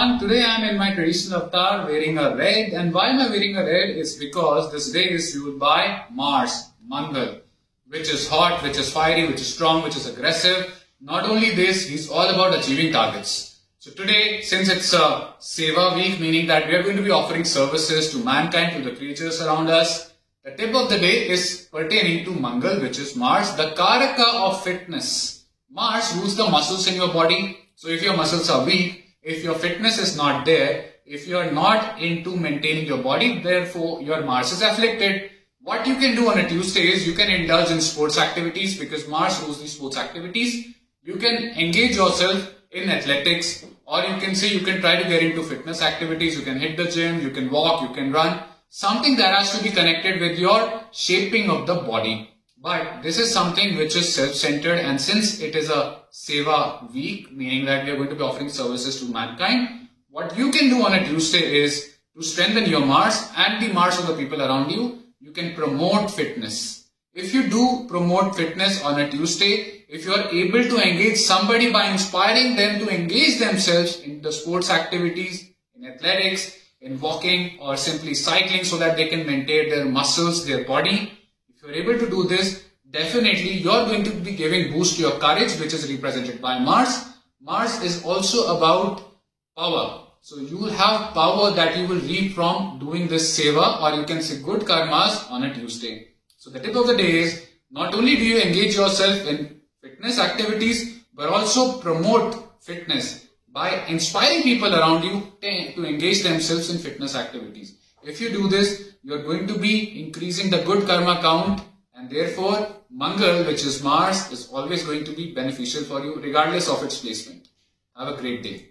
everyone, today I am in my traditional avatar wearing a red, and why am I wearing a red is because this day is ruled by Mars, Mangal, which is hot, which is fiery, which is strong, which is aggressive. Not only this, he's all about achieving targets. So today, since it's a Seva week, meaning that we are going to be offering services to mankind, to the creatures around us, the tip of the day is pertaining to Mangal, which is Mars, the Karaka of fitness. Mars rules the muscles in your body. So if your muscles are weak, if your fitness is not there, if you are not into maintaining your body, therefore your Mars is afflicted. What you can do on a Tuesday is you can indulge in sports activities because Mars rules these sports activities. You can engage yourself in athletics, or you can say you can try to get into fitness activities. You can hit the gym, you can walk, you can run. Something that has to be connected with your shaping of the body. But this is something which is self-centered, and since it is a Seva week, meaning that we are going to be offering services to mankind, what you can do on a Tuesday is to strengthen your Mars and the Mars of the people around you. You can promote fitness. If you do promote fitness on a Tuesday, if you are able to engage somebody by inspiring them to engage themselves in the sports activities, in athletics, in walking, or simply cycling so that they can maintain their muscles, their body, if you are able to do this, definitely you are going to be giving boost to your courage, which is represented by Mars. Mars is also about power. So you will have power that you will reap from doing this Seva, or you can say good karmas on a Tuesday. So the tip of the day is, not only do you engage yourself in fitness activities, but also promote fitness by inspiring people around you to engage themselves in fitness activities. If you do this, you are going to be increasing the good karma count, and therefore Mangal, which is Mars, is always going to be beneficial for you regardless of its placement. Have a great day.